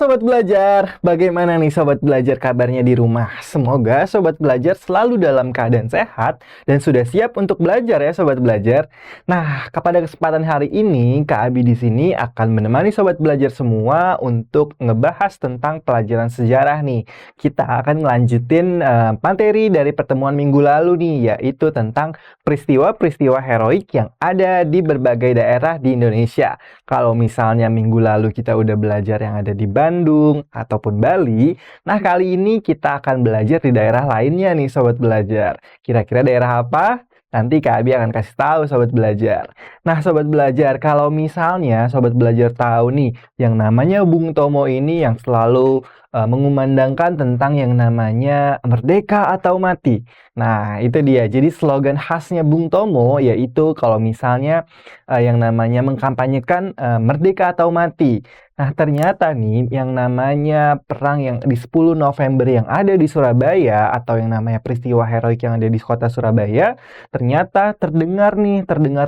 Sobat Belajar, bagaimana nih Sobat Belajar kabarnya di rumah? Semoga Sobat Belajar selalu dalam keadaan sehat dan sudah siap untuk belajar ya Sobat Belajar. Nah, pada kesempatan hari ini, Kak Abi di sini akan menemani Sobat Belajar semua untuk ngebahas tentang pelajaran sejarah nih. Kita akan melanjutin materi dari pertemuan minggu lalu nih, yaitu tentang peristiwa-peristiwa heroik yang ada di berbagai daerah di Indonesia. Kalau misalnya minggu lalu kita udah belajar yang ada di Bandung ataupun Bali, nah kali ini kita akan belajar di daerah lainnya nih Sobat Belajar. Kira-kira daerah apa? Nanti Kak Abi akan kasih tahu Sobat Belajar. Nah Sobat Belajar, kalau misalnya Sobat Belajar tahu nih, yang namanya Bung Tomo ini yang selalu mengumandangkan tentang yang namanya merdeka atau mati. Nah itu dia, jadi slogan khasnya Bung Tomo yaitu kalau misalnya yang namanya mengkampanyekan merdeka atau mati. Nah, ternyata nih yang namanya perang yang di 10 November yang ada di Surabaya atau yang namanya peristiwa heroik yang ada di kota Surabaya ternyata terdengar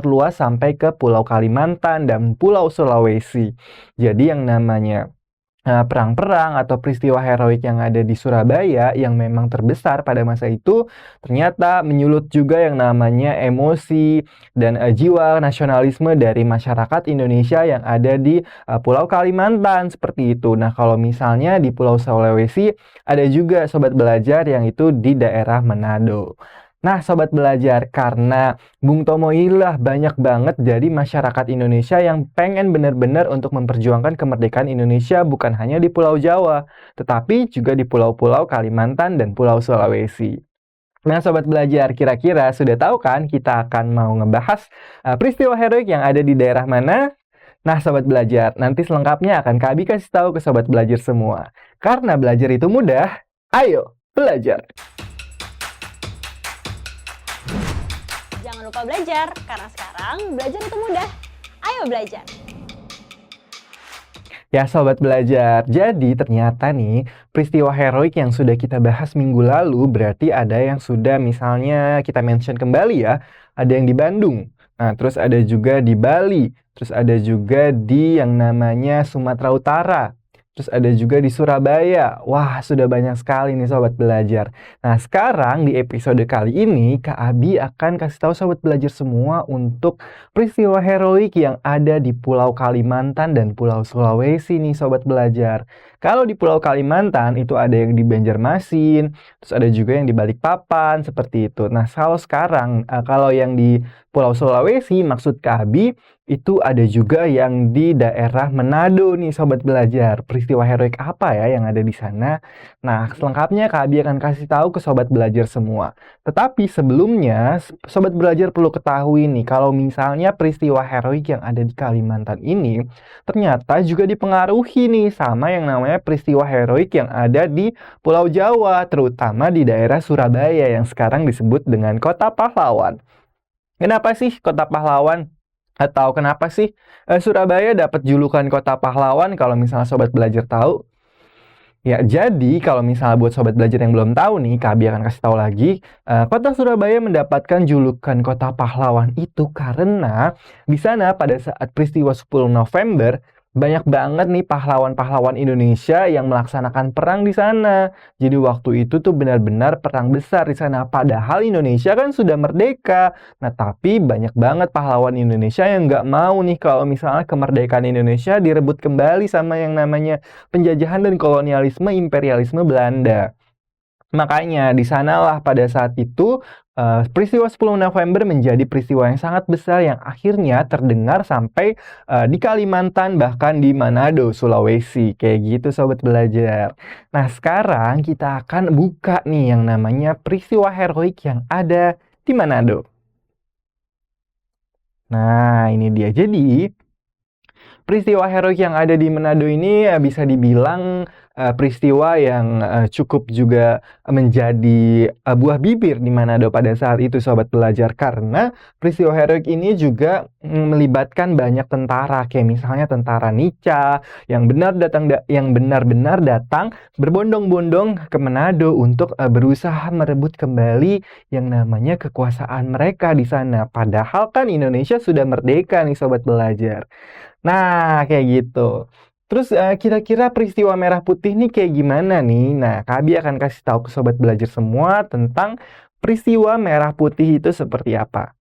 luas sampai ke Pulau Kalimantan dan Pulau Sulawesi. Jadi yang namanya perang-perang atau peristiwa heroik yang ada di Surabaya yang memang terbesar pada masa itu ternyata menyulut juga yang namanya emosi dan jiwa nasionalisme dari masyarakat Indonesia yang ada di Pulau Kalimantan seperti itu. Nah, kalau misalnya di Pulau Sulawesi ada juga Sobat Belajar yang itu di daerah Manado. Nah, Sobat Belajar, karena Bung Tomo inilah banyak banget dari masyarakat Indonesia yang pengen benar-benar untuk memperjuangkan kemerdekaan Indonesia bukan hanya di Pulau Jawa, tetapi juga di pulau-pulau Kalimantan dan Pulau Sulawesi. Nah, Sobat Belajar, kira-kira sudah tahu kan kita akan mau ngebahas peristiwa heroik yang ada di daerah mana? Nah, Sobat Belajar, nanti selengkapnya akan Kak Abi kasih tahu ke Sobat Belajar semua. Karena belajar itu mudah, ayo belajar! Jangan lupa belajar, karena sekarang belajar itu mudah. Ayo belajar! Ya Sobat Belajar, jadi ternyata nih peristiwa heroik yang sudah kita bahas minggu lalu berarti ada yang sudah misalnya kita mention kembali ya. Ada yang di Bandung, nah terus ada juga di Bali, terus ada juga di yang namanya Sumatera Utara. Terus ada juga di Surabaya. Wah, sudah banyak sekali nih Sobat Belajar. Nah, sekarang di episode kali ini, Kak Abi akan kasih tahu Sobat Belajar semua untuk peristiwa heroik yang ada di Pulau Kalimantan dan Pulau Sulawesi nih Sobat Belajar. Kalau di Pulau Kalimantan itu ada yang di Banjarmasin, terus ada juga yang di Balikpapan, seperti itu. Nah, kalau sekarang, kalau yang di Pulau Sulawesi, maksud Kak Abi, itu ada juga yang di daerah Manado nih Sobat Belajar. Peristiwa heroik apa ya yang ada di sana? Nah, selengkapnya Kak Abi akan kasih tahu ke Sobat Belajar semua. Tetapi sebelumnya, Sobat Belajar perlu ketahui nih, kalau misalnya peristiwa heroik yang ada di Kalimantan ini, ternyata juga dipengaruhi nih sama yang namanya peristiwa heroik yang ada di Pulau Jawa, terutama di daerah Surabaya yang sekarang disebut dengan Kota Pahlawan. Kenapa sih Kota Pahlawan? Atau kenapa sih Surabaya dapat julukan Kota Pahlawan kalau misalnya Sobat Belajar tahu? Ya, jadi kalau misalnya buat Sobat Belajar yang belum tahu nih, Kak Abi akan kasih tahu lagi. Kota Surabaya mendapatkan julukan Kota Pahlawan itu karena di sana pada saat peristiwa 10 November, banyak banget nih pahlawan-pahlawan Indonesia yang melaksanakan perang di sana. Jadi waktu itu tuh benar-benar perang besar di sana. Padahal Indonesia kan sudah merdeka. Nah, tapi banyak banget pahlawan Indonesia yang nggak mau nih kalau misalnya kemerdekaan Indonesia direbut kembali sama yang namanya penjajahan dan kolonialisme imperialisme Belanda. Makanya di sanalah pada saat itu peristiwa 10 November menjadi peristiwa yang sangat besar yang akhirnya terdengar sampai di Kalimantan bahkan di Manado, Sulawesi. Kayak gitu Sobat Belajar. Nah, sekarang kita akan buka nih yang namanya peristiwa heroik yang ada di Manado. Nah, ini dia. Jadi, peristiwa heroik yang ada di Manado ini bisa dibilang peristiwa yang cukup juga menjadi buah bibir di Manado pada saat itu Sobat Belajar, karena peristiwa heroik ini juga melibatkan banyak tentara, kayak misalnya tentara Nica yang benar-benar datang berbondong-bondong ke Manado untuk berusaha merebut kembali yang namanya kekuasaan mereka di sana. Padahal kan Indonesia sudah merdeka nih Sobat Belajar. Nah, kayak gitu. Terus kira-kira peristiwa merah putih nih kayak gimana nih? Nah, Kabi akan kasih tahu ke sobat belajar semua tentang peristiwa merah putih itu seperti apa.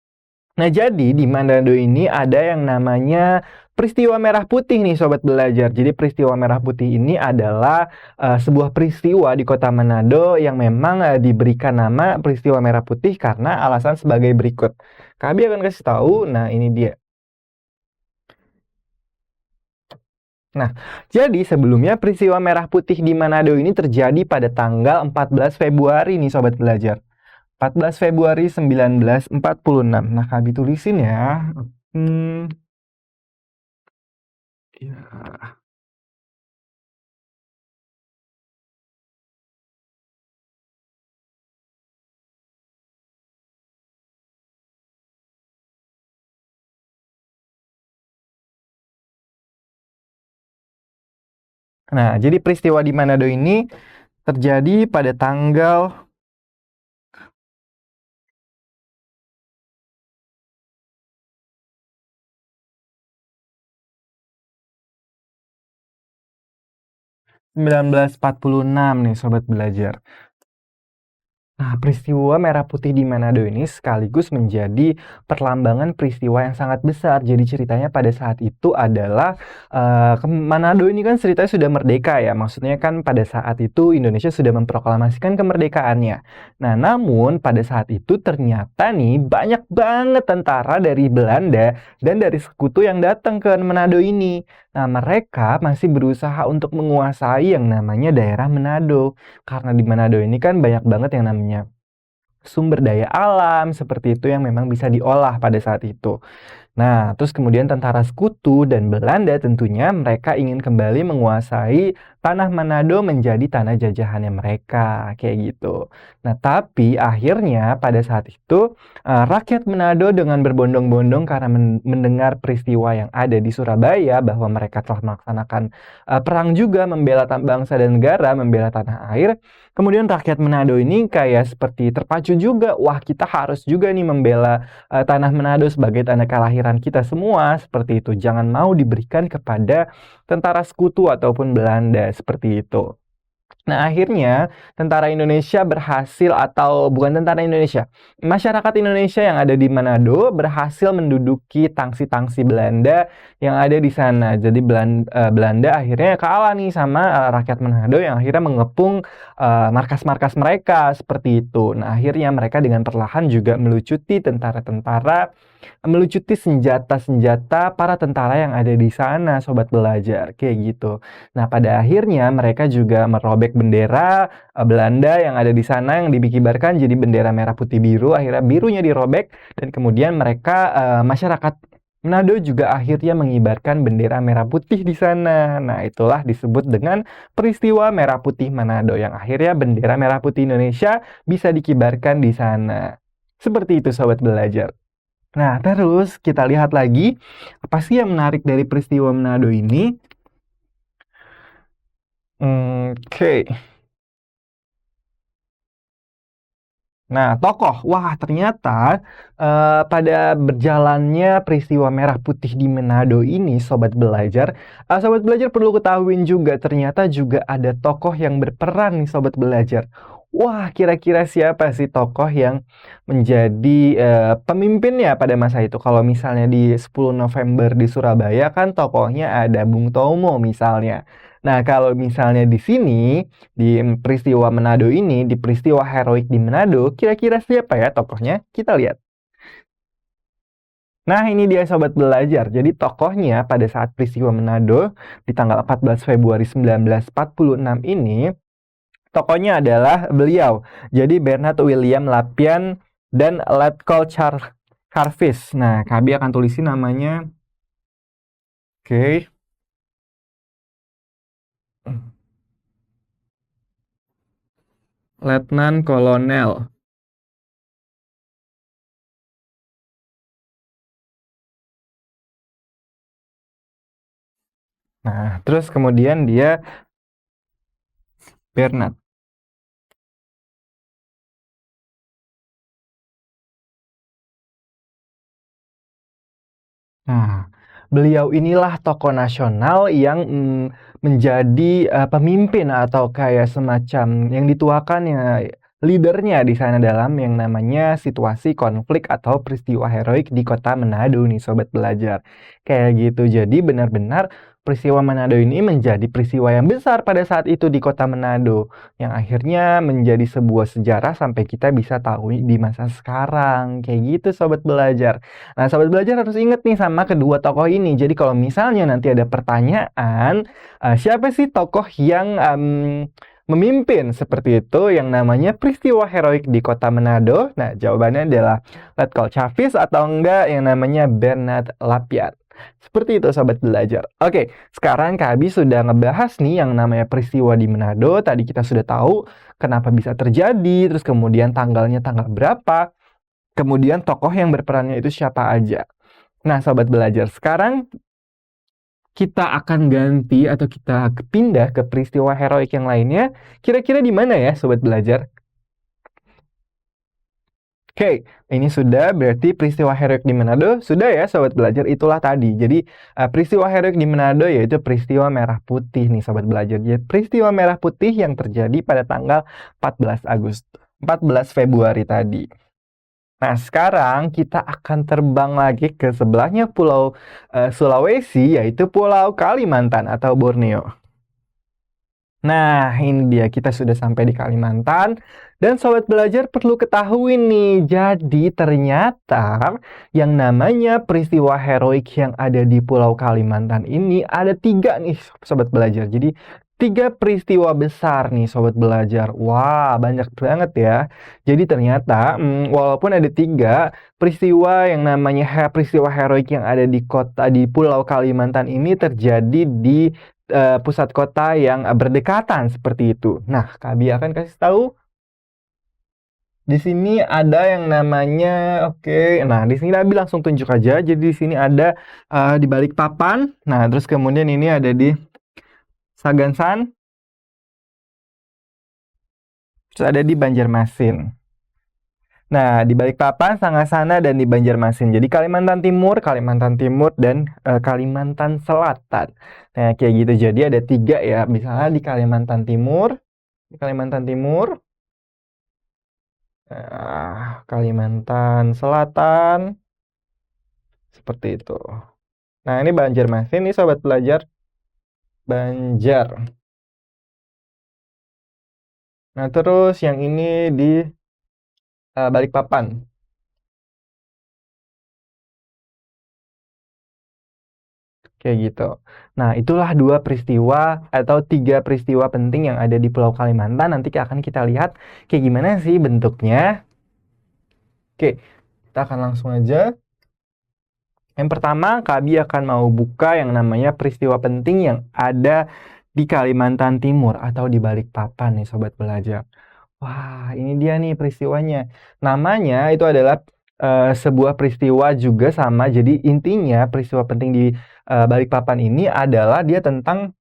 Nah, jadi di Manado ini ada yang namanya peristiwa merah putih nih sobat belajar. Jadi peristiwa merah putih ini adalah sebuah peristiwa di kota Manado yang memang diberikan nama peristiwa merah putih karena alasan sebagai berikut. Kabi akan kasih tahu, nah ini dia. Nah, jadi sebelumnya peristiwa merah putih di Manado ini terjadi pada tanggal 14 Februari nih Sobat Belajar. 14 Februari 1946. Nah, Kabi tulisin ya. Hmm, ya. Nah, jadi peristiwa di Manado ini terjadi pada tanggal 1946 nih Sobat Belajar. Nah, peristiwa merah putih di Manado ini sekaligus menjadi perlambangan peristiwa yang sangat besar. Jadi ceritanya pada saat itu adalah Manado ini kan ceritanya sudah merdeka ya. Maksudnya kan pada saat itu Indonesia sudah memproklamasikan kemerdekaannya. Nah, namun pada saat itu ternyata nih banyak banget tentara dari Belanda dan dari sekutu yang datang ke Manado ini. Nah, mereka masih berusaha untuk menguasai yang namanya daerah Manado. Karena di Manado ini kan banyak banget yang namanya sumber daya alam seperti itu yang memang bisa diolah pada saat itu. Nah, terus kemudian tentara sekutu dan Belanda tentunya mereka ingin kembali menguasai tanah Manado menjadi tanah jajahannya mereka, kayak gitu. Nah, tapi akhirnya pada saat itu rakyat Manado dengan berbondong-bondong karena mendengar peristiwa yang ada di Surabaya bahwa mereka telah melaksanakan perang juga membela bangsa dan negara, membela tanah air. Kemudian rakyat Manado ini kayak seperti terpacu juga, wah kita harus juga nih membela tanah Manado sebagai tanah kelahiran kita semua, seperti itu. Jangan mau diberikan kepada tentara sekutu ataupun Belanda, seperti itu. Nah, akhirnya tentara Indonesia berhasil atau bukan tentara Indonesia, masyarakat Indonesia yang ada di Manado berhasil menduduki tangsi-tangsi Belanda yang ada di sana. Jadi Belanda akhirnya kalah nih sama rakyat Manado yang akhirnya mengepung markas-markas mereka seperti itu. Nah, akhirnya mereka dengan perlahan juga melucuti tentara-tentara, melucuti senjata-senjata para tentara yang ada di sana, sobat belajar, kayak gitu. Nah, pada akhirnya mereka juga merobek bendera Belanda yang ada di sana yang dikibarkan jadi bendera merah putih biru. Akhirnya birunya dirobek dan kemudian mereka masyarakat Manado juga akhirnya mengibarkan bendera merah putih di sana. Nah, itulah disebut dengan peristiwa merah putih Manado yang akhirnya bendera merah putih Indonesia bisa dikibarkan di sana. Seperti itu sobat belajar. Nah, terus kita lihat lagi apa sih yang menarik dari peristiwa Manado ini? Oke. Nah, tokoh. Wah, ternyata pada berjalannya peristiwa merah putih di Manado ini, sobat belajar perlu ketahuin juga, ternyata juga ada tokoh yang berperan nih, sobat belajar. Wah, kira-kira siapa sih tokoh yang menjadi pemimpinnya pada masa itu? Kalau misalnya di 10 November di Surabaya kan tokohnya ada Bung Tomo misalnya. Nah, kalau misalnya di sini di peristiwa Manado ini, di peristiwa heroik di Manado, kira-kira siapa ya tokohnya? Kita lihat. Nah, ini dia sobat belajar. Jadi tokohnya pada saat peristiwa Manado di tanggal 14 Februari 1946 ini, tokohnya adalah beliau. Jadi Bernard William Lapian dan Letcol Carvis. Nah, Kabi akan tulisin namanya. Oke. Letnan Kolonel. Nah, terus kemudian dia Bernard. Nah, beliau inilah tokoh nasional yang menjadi pemimpin atau kayak semacam yang dituakan ya leadernya di sana dalam yang namanya situasi konflik atau peristiwa heroik di kota Manado nih sobat belajar. Kayak gitu. Jadi benar-benar peristiwa Manado ini menjadi peristiwa yang besar pada saat itu di kota Manado yang akhirnya menjadi sebuah sejarah sampai kita bisa tahu di masa sekarang. Kayak gitu sobat belajar. Nah, sobat belajar harus inget nih sama kedua tokoh ini. Jadi kalau misalnya nanti ada pertanyaan, siapa sih tokoh yang memimpin seperti itu yang namanya peristiwa heroik di kota Manado? Nah, jawabannya adalah Letkol Chavez atau enggak yang namanya Bernard Lapiat. Seperti itu sobat belajar. Oke, sekarang Kak Abi sudah ngebahas nih yang namanya peristiwa di Manado. Tadi kita sudah tahu kenapa bisa terjadi, terus kemudian tanggalnya tanggal berapa, kemudian tokoh yang berperannya itu siapa aja. Nah, sobat belajar, sekarang kita akan ganti atau kita pindah ke peristiwa heroik yang lainnya. Kira-kira di mana ya, sobat belajar? Oke, ini sudah berarti peristiwa heroik di Manado. Sudah ya, sobat belajar, itulah tadi. Jadi, peristiwa heroik di Manado yaitu peristiwa merah putih nih, sobat belajar. Jadi, peristiwa merah putih yang terjadi pada tanggal 14 Februari tadi. Nah, sekarang kita akan terbang lagi ke sebelahnya Pulau Sulawesi, yaitu Pulau Kalimantan atau Borneo. Nah, ini dia kita sudah sampai di Kalimantan. Dan sobat belajar perlu ketahui nih, jadi ternyata yang namanya peristiwa heroik yang ada di Pulau Kalimantan ini ada 3 nih sobat belajar. Jadi 3 peristiwa besar nih sobat belajar. Wah, banyak banget ya. Jadi ternyata walaupun ada 3 peristiwa yang namanya peristiwa heroik yang ada di Pulau Kalimantan ini terjadi di pusat kota yang berdekatan seperti itu. Nah, Kak Abi akan kasih tahu. Di sini ada yang namanya Nah, di sini Abi langsung tunjuk aja. Jadi di sini ada di Balikpapan. Nah, terus kemudian ini ada di Sagansan. Terus ada di Banjarmasin. Nah, di Balikpapan, Sangasana, dan di Banjarmasin. Jadi Kalimantan Timur, dan Kalimantan Selatan. Nah, kayak gitu. Jadi ada 3 ya. Misalnya di Kalimantan Timur, Kalimantan Selatan, seperti itu. Nah, ini Banjarmasin nih sobat belajar. Banjar. Nah, terus yang ini di Balikpapan. Kayak gitu. Nah, itulah 2 peristiwa atau 3 peristiwa penting yang ada di Pulau Kalimantan. Nanti akan kita lihat kayak gimana sih bentuknya. Oke, kita akan langsung aja. Yang pertama, Kak Abi akan mau buka yang namanya peristiwa penting yang ada di Kalimantan Timur atau di Balikpapan nih sobat belajar. Wah, ini dia nih peristiwanya. Namanya itu adalah sebuah peristiwa juga sama. Jadi intinya peristiwa penting di Balikpapan ini adalah dia tentang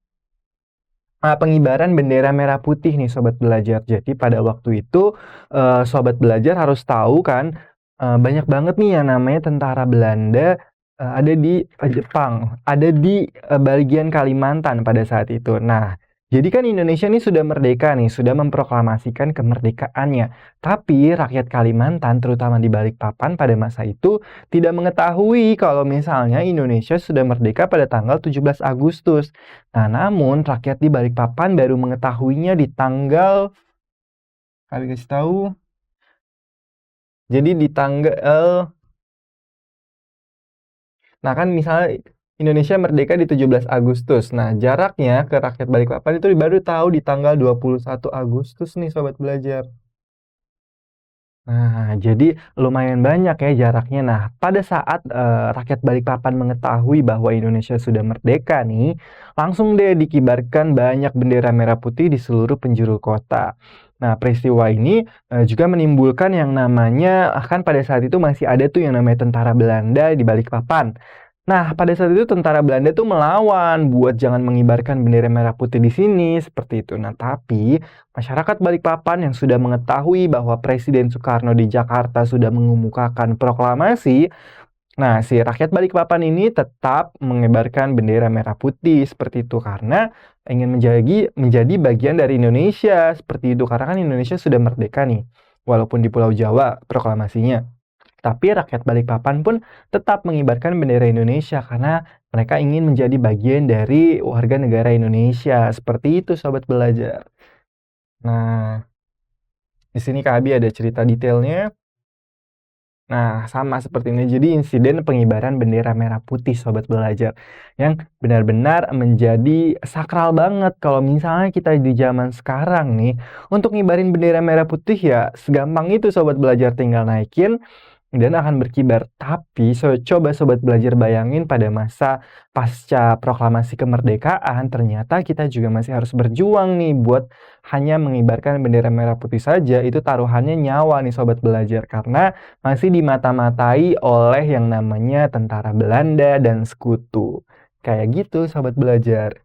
pengibaran bendera merah putih nih sobat belajar. Jadi pada waktu itu sobat belajar harus tahu kan banyak banget nih yang namanya tentara Belanda ada di Jepang, ada di bagian Kalimantan pada saat itu. Nah, jadi kan Indonesia ini sudah merdeka nih, sudah memproklamasikan kemerdekaannya. Tapi rakyat Kalimantan, terutama di Balikpapan pada masa itu, tidak mengetahui kalau misalnya Indonesia sudah merdeka pada tanggal 17 Agustus. Nah, namun rakyat di Balikpapan baru mengetahuinya di tanggal, kali kasih tahu, jadi di tanggal, nah kan misalnya Indonesia merdeka di 17 Agustus. Nah, jaraknya ke rakyat Balikpapan itu baru tahu di tanggal 21 Agustus nih sobat belajar. Nah, jadi lumayan banyak ya jaraknya. Nah, pada saat rakyat Balikpapan mengetahui bahwa Indonesia sudah merdeka nih, langsung deh dikibarkan banyak bendera merah putih di seluruh penjuru kota. Nah, peristiwa ini juga menimbulkan yang namanya, kan pada saat itu masih ada tuh yang namanya tentara Belanda di Balikpapan. Nah, pada saat itu tentara Belanda tuh melawan buat jangan mengibarkan bendera merah putih di sini, seperti itu. Nah, tapi masyarakat Balikpapan yang sudah mengetahui bahwa Presiden Soekarno di Jakarta sudah mengemukakan proklamasi, Nah, si rakyat Balikpapan ini tetap mengibarkan bendera merah putih seperti itu karena ingin menjadi bagian dari Indonesia seperti itu karena kan Indonesia sudah merdeka nih. Walaupun di Pulau Jawa proklamasinya. Tapi rakyat Balikpapan pun tetap mengibarkan bendera Indonesia karena mereka ingin menjadi bagian dari warga negara Indonesia. Seperti itu sobat belajar. Nah, di sini Kak Abi ada cerita detailnya. Nah, sama seperti ini. Jadi insiden pengibaran bendera merah putih sobat belajar yang benar-benar menjadi sakral banget kalau misalnya kita di zaman sekarang nih untuk ngibarin bendera merah putih ya segampang itu sobat belajar tinggal naikin dan akan berkibar. Tapi coba sobat belajar bayangin pada masa pasca proklamasi kemerdekaan ternyata kita juga masih harus berjuang nih buat hanya mengibarkan bendera merah putih saja. Itu taruhannya nyawa nih sobat belajar karena masih dimata-matai oleh yang namanya tentara Belanda dan sekutu. Kayak gitu sobat belajar.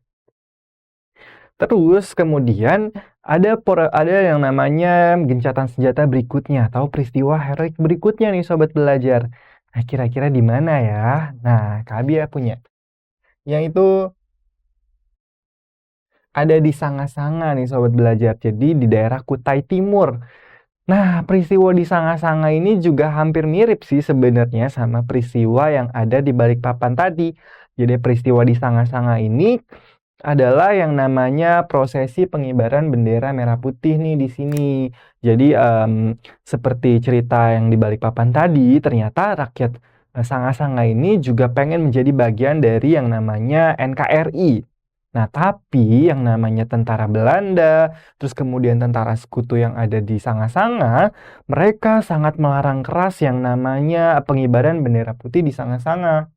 Terus kemudian ada yang namanya gencatan senjata berikutnya atau peristiwa heroik berikutnya nih sobat belajar. Nah, kira-kira di mana ya? Nah, Kak Abi ya punya. Yang itu ada di Sanga-Sanga nih sobat belajar. Jadi di daerah Kutai Timur. Nah, peristiwa di Sanga-Sanga ini juga hampir mirip sih sebenarnya sama peristiwa yang ada di Balikpapan tadi. Jadi peristiwa di Sanga-Sanga ini adalah yang namanya prosesi pengibaran bendera merah putih nih di sini. Jadi seperti cerita yang di Balikpapan tadi, ternyata rakyat Sanga-Sanga ini juga pengen menjadi bagian dari yang namanya NKRI. Nah, tapi yang namanya tentara Belanda, terus kemudian tentara sekutu yang ada di Sanga-Sanga, mereka sangat melarang keras yang namanya pengibaran bendera putih di Sanga-Sanga.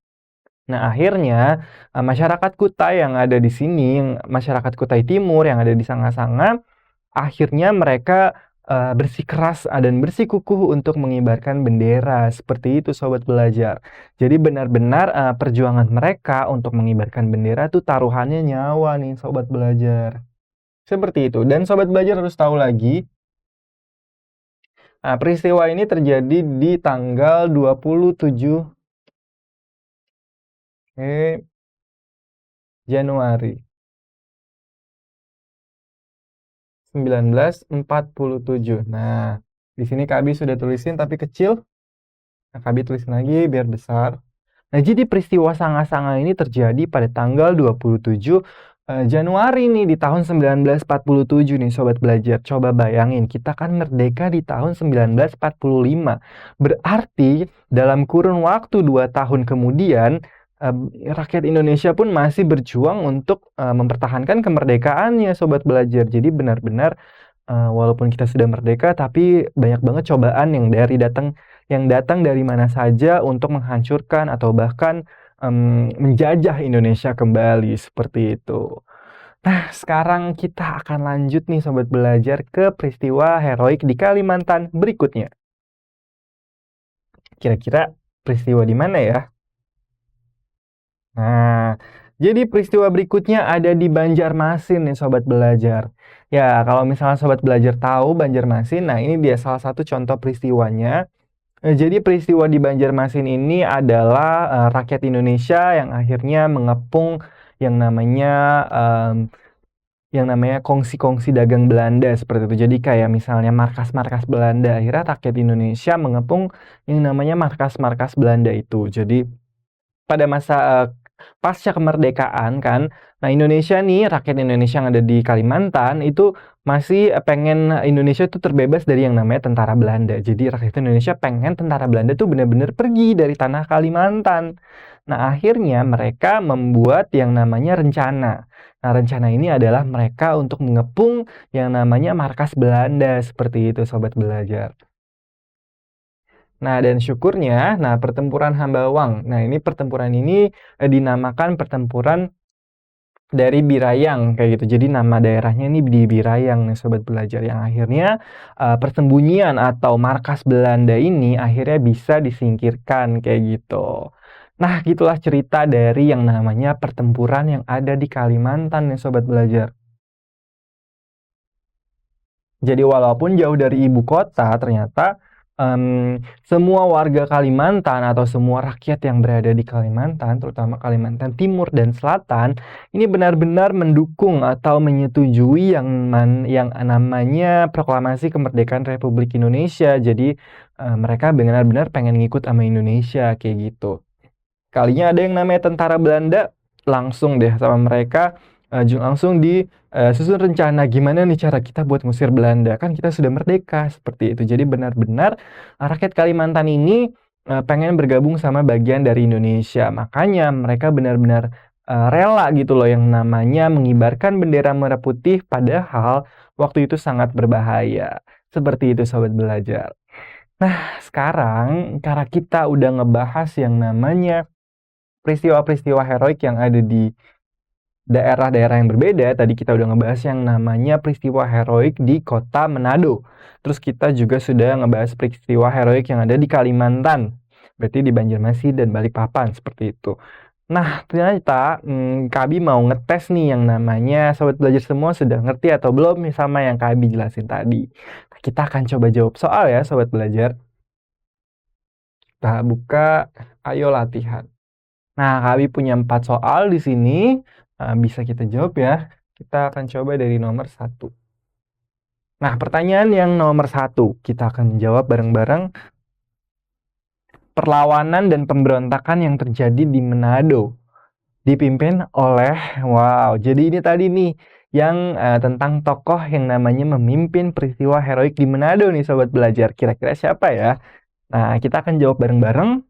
Nah, akhirnya masyarakat Kutai yang ada di sini, masyarakat Kutai Timur yang ada di Sanga-Sanga, akhirnya mereka bersikeras dan bersikukuh untuk mengibarkan bendera. Seperti itu sobat belajar. Jadi benar-benar perjuangan mereka untuk mengibarkan bendera tuh taruhannya nyawa nih sobat belajar. Seperti itu. Dan sobat belajar harus tahu lagi, peristiwa ini terjadi di tanggal 27 Januari 1947. Nah, di sini Kak Abi sudah tulisin tapi kecil. Nah, Kak Abi tulisin lagi biar besar. Nah, jadi peristiwa Sanga-Sanga ini terjadi pada tanggal 27 Januari nih di tahun 1947 nih sobat belajar. Coba bayangin, kita kan merdeka di tahun 1945. Berarti dalam kurun waktu 2 tahun kemudian rakyat Indonesia pun masih berjuang untuk mempertahankan kemerdekaannya sobat belajar. Jadi benar-benar walaupun kita sudah merdeka tapi banyak banget cobaan yang datang dari mana saja untuk menghancurkan atau bahkan menjajah Indonesia kembali seperti itu. Nah, sekarang kita akan lanjut nih sobat belajar ke peristiwa heroik di Kalimantan berikutnya. Kira-kira peristiwa di mana ya? Nah, jadi peristiwa berikutnya ada di Banjarmasin nih sobat belajar. Ya, kalau misalnya sobat belajar tahu Banjarmasin, nah ini dia salah satu contoh peristiwanya. Jadi peristiwa di Banjarmasin ini adalah rakyat Indonesia yang akhirnya mengepung yang namanya kongsi-kongsi dagang Belanda seperti itu. Jadi kayak misalnya markas-markas Belanda. Akhirnya rakyat Indonesia mengepung yang namanya markas-markas Belanda itu. Jadi pada masa pasca kemerdekaan kan, nah Indonesia nih, rakyat Indonesia yang ada di Kalimantan itu masih pengen Indonesia itu terbebas dari yang namanya tentara Belanda. Jadi rakyat Indonesia pengen tentara Belanda tuh benar-benar pergi dari tanah Kalimantan. Nah, akhirnya mereka membuat yang namanya rencana. Nah, rencana ini adalah mereka untuk mengepung yang namanya markas Belanda seperti itu sobat belajar. Nah, dan syukurnya, pertempuran Hambawang. Nah, ini pertempuran ini dinamakan pertempuran dari Birayang kayak gitu. Jadi nama daerahnya ini di Birayang nih sobat belajar yang akhirnya persembunyian atau markas Belanda ini akhirnya bisa disingkirkan kayak gitu. Nah, gitulah cerita dari yang namanya pertempuran yang ada di Kalimantan nih sobat belajar. Jadi walaupun jauh dari ibu kota, ternyata semua warga Kalimantan atau semua rakyat yang berada di Kalimantan, terutama Kalimantan Timur dan Selatan, ini benar-benar mendukung atau menyetujui yang namanya proklamasi kemerdekaan Republik Indonesia. Jadi mereka benar-benar pengen ngikut sama Indonesia kayak gitu. Kalinya ada yang namanya tentara Belanda, langsung deh sama mereka langsung disusun rencana gimana nih cara kita buat ngusir Belanda. Kan kita sudah merdeka seperti itu. Jadi benar-benar rakyat Kalimantan ini pengen bergabung sama bagian dari Indonesia. Makanya mereka benar-benar rela gitu loh yang namanya mengibarkan bendera merah putih padahal waktu itu sangat berbahaya. Seperti itu sobat belajar. Nah, sekarang karena kita udah ngebahas yang namanya peristiwa-peristiwa heroik yang ada di daerah-daerah yang berbeda. Tadi kita udah ngebahas yang namanya peristiwa heroik di kota Manado. Terus kita juga sudah ngebahas peristiwa heroik yang ada di Kalimantan. Berarti di Banjarmasin dan Balikpapan seperti itu. Nah, ternyata Kabi mau ngetes nih yang namanya sobat belajar semua sudah ngerti atau belum nih sama yang Kabi jelasin tadi. Kita akan coba jawab soal ya sobat belajar. Kita buka, ayo latihan. Nah, Kabi punya 4 soal di sini. Bisa kita jawab ya. Kita akan coba dari nomor 1. Nah, pertanyaan yang nomor 1. Kita akan jawab bareng-bareng. Perlawanan dan pemberontakan yang terjadi di Manado. Dipimpin oleh, jadi ini tadi nih. Yang tentang tokoh yang namanya memimpin peristiwa heroik di Manado nih sobat belajar. Kira-kira siapa ya? Nah, kita akan jawab bareng-bareng.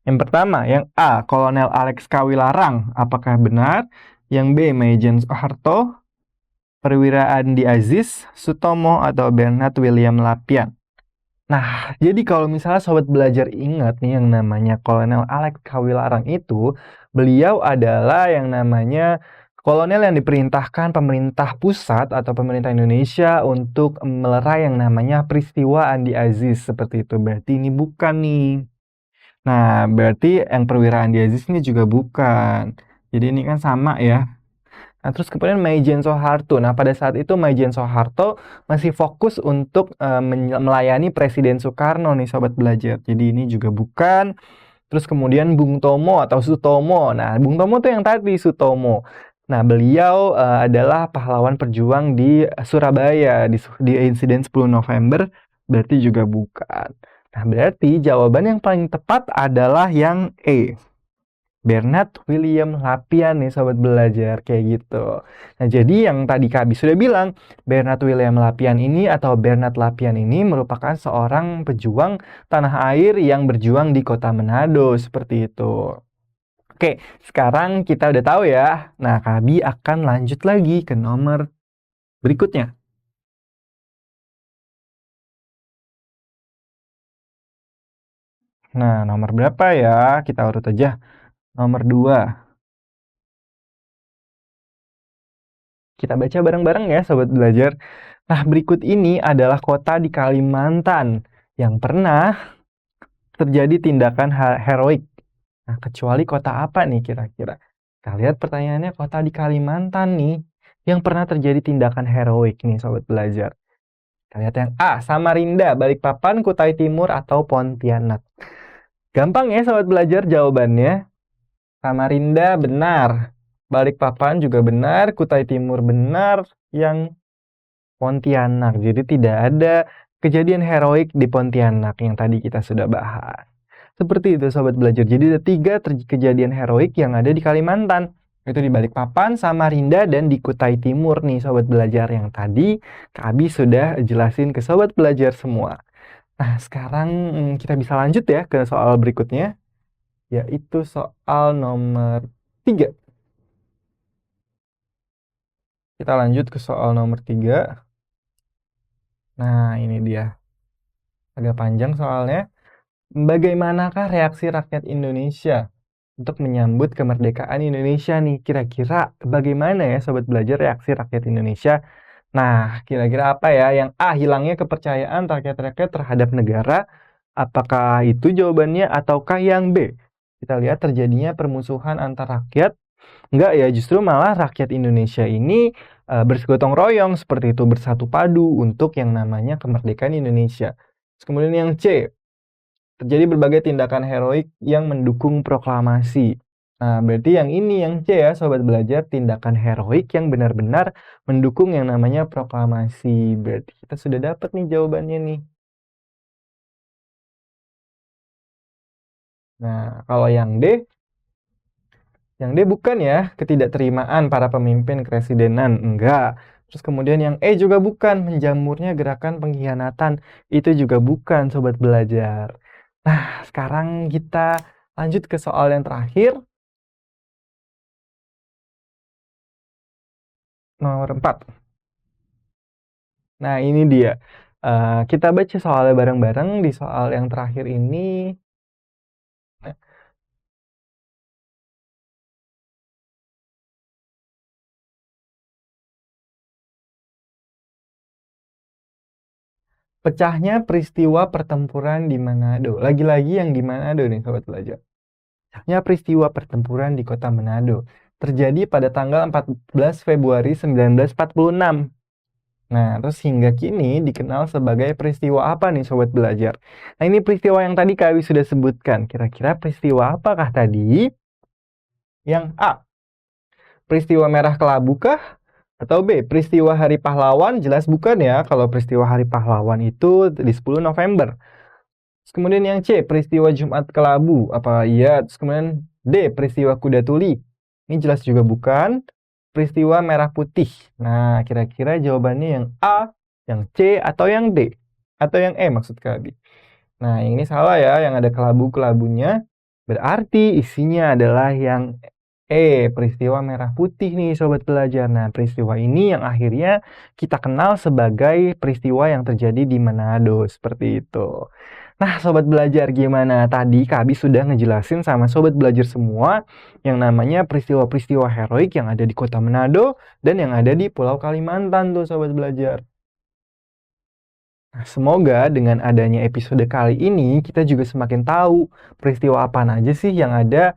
Yang pertama, yang A, Kolonel Alex Kawilarang. Apakah benar? Yang B, Maijen Soeharto, Perwira Andi Aziz, Sutomo, atau Bernard William Lapian? Nah, jadi kalau misalnya sobat belajar ingat nih yang namanya Kolonel Alex Kawilarang itu, beliau adalah yang namanya kolonel yang diperintahkan pemerintah pusat atau pemerintah Indonesia untuk melerai yang namanya peristiwa Andi Aziz. Seperti itu, berarti ini bukan nih. Nah, berarti yang perwira Andi Aziz ini juga bukan. Jadi ini kan sama ya. Nah, terus kemudian Maijen Soeharto. Nah, pada saat itu Maijen Soeharto masih fokus untuk melayani Presiden Soekarno nih sobat belajar. Jadi ini juga bukan. Terus kemudian Bung Tomo atau Sutomo. Nah, Bung Tomo tuh yang tadi Sutomo. Nah, beliau adalah pahlawan perjuang di Surabaya di insiden 10 November. Berarti juga bukan. Nah, berarti jawaban yang paling tepat adalah yang E. Bernard William Lapian nih sobat belajar, kayak gitu. Nah, jadi yang tadi Kabi sudah bilang, Bernard William Lapian ini atau Bernard Lapian ini merupakan seorang pejuang tanah air yang berjuang di kota Manado, seperti itu. Oke, sekarang kita udah tahu ya. Nah, Kabi akan lanjut lagi ke nomor berikutnya. Nah, nomor berapa ya? Kita urut aja. Nomor 2. Kita baca bareng-bareng ya sobat belajar. Nah, berikut ini adalah kota di Kalimantan yang pernah terjadi tindakan heroik. Nah, kecuali kota apa nih kira-kira? Kita lihat pertanyaannya, kota di Kalimantan nih yang pernah terjadi tindakan heroik nih sobat belajar. Kita lihat yang A, Samarinda, Balikpapan, Kutai Timur, atau Pontianak. Gampang ya sobat belajar jawabannya. Samarinda benar. Balikpapan juga benar. Kutai Timur benar. Yang Pontianak. Jadi tidak ada kejadian heroik di Pontianak yang tadi kita sudah bahas. Seperti itu sobat belajar. Jadi ada 3 kejadian heroik yang ada di Kalimantan. Itu di Balikpapan, Samarinda, dan di Kutai Timur nih sobat belajar yang tadi Kabi sudah jelasin ke sobat belajar semua. Nah, sekarang kita bisa lanjut ya ke soal berikutnya, yaitu soal nomor 3. Kita lanjut ke soal nomor 3. Nah, ini dia. Agak panjang soalnya. Bagaimanakah reaksi rakyat Indonesia untuk menyambut kemerdekaan Indonesia nih? Kira-kira bagaimana ya sobat belajar reaksi rakyat Indonesia? Nah, kira-kira apa ya? Yang A, hilangnya kepercayaan rakyat-rakyat terhadap negara. Apakah itu jawabannya ataukah yang B? Kita lihat terjadinya permusuhan antar rakyat. Enggak ya, justru malah rakyat Indonesia ini bergotong royong seperti itu, bersatu padu untuk yang namanya kemerdekaan Indonesia. Terus kemudian yang C, terjadi berbagai tindakan heroik yang mendukung proklamasi. Nah, berarti yang ini yang C ya, sobat belajar, tindakan heroik yang benar-benar mendukung yang namanya proklamasi. Berarti kita sudah dapat nih jawabannya nih. Nah, kalau yang D bukan ya, ketidakterimaan para pemimpin kepresidenan, enggak. Terus kemudian yang E juga bukan, menjamurnya gerakan pengkhianatan, itu juga bukan, sobat belajar. Nah, sekarang kita lanjut ke soal yang terakhir. Nomor 4. Nah, ini dia. Kita baca soalnya bareng-bareng di soal yang terakhir ini. Pecahnya peristiwa pertempuran di Manado. Lagi-lagi yang di Manado nih, sobat belajar. Pecahnya peristiwa pertempuran di kota Manado terjadi pada tanggal 14 Februari 1946. Nah, terus hingga kini dikenal sebagai peristiwa apa nih, sobat belajar? Nah, ini peristiwa yang tadi kami sudah sebutkan. Kira-kira peristiwa apakah tadi? Yang A, peristiwa Merah Kelabu kah? Atau B, peristiwa Hari Pahlawan? Jelas bukan ya, kalau peristiwa Hari Pahlawan itu di 10 November. Terus kemudian yang C, peristiwa Jumat Kelabu. Apa iya? Terus kemudian D, peristiwa Kuda Tuli. Ini jelas juga bukan. Peristiwa Merah Putih. Nah, kira-kira jawabannya yang A, yang C, atau yang D? Atau yang E maksud kami. Nah, yang ini salah ya, yang ada kelabu-kelabunya. Berarti isinya adalah yang peristiwa Merah Putih nih, sobat belajar. Nah, peristiwa ini yang akhirnya kita kenal sebagai peristiwa yang terjadi di Manado, seperti itu. Nah, sobat belajar, gimana? Tadi Kabi sudah ngejelasin sama sobat belajar semua yang namanya peristiwa-peristiwa heroik yang ada di kota Manado dan yang ada di Pulau Kalimantan tuh, sobat belajar. Nah, semoga dengan adanya episode kali ini kita juga semakin tahu peristiwa apa aja sih yang ada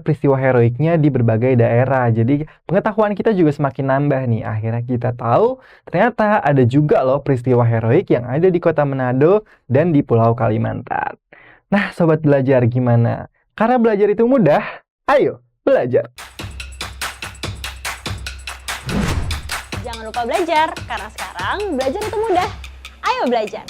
peristiwa heroiknya di berbagai daerah. Jadi pengetahuan kita juga semakin nambah nih. Akhirnya kita tahu ternyata ada juga loh peristiwa heroik yang ada di kota Manado dan di Pulau Kalimantan. Nah, sobat belajar gimana? Karena belajar itu mudah, ayo belajar. Jangan lupa belajar, karena sekarang belajar itu mudah. Ayo belajar!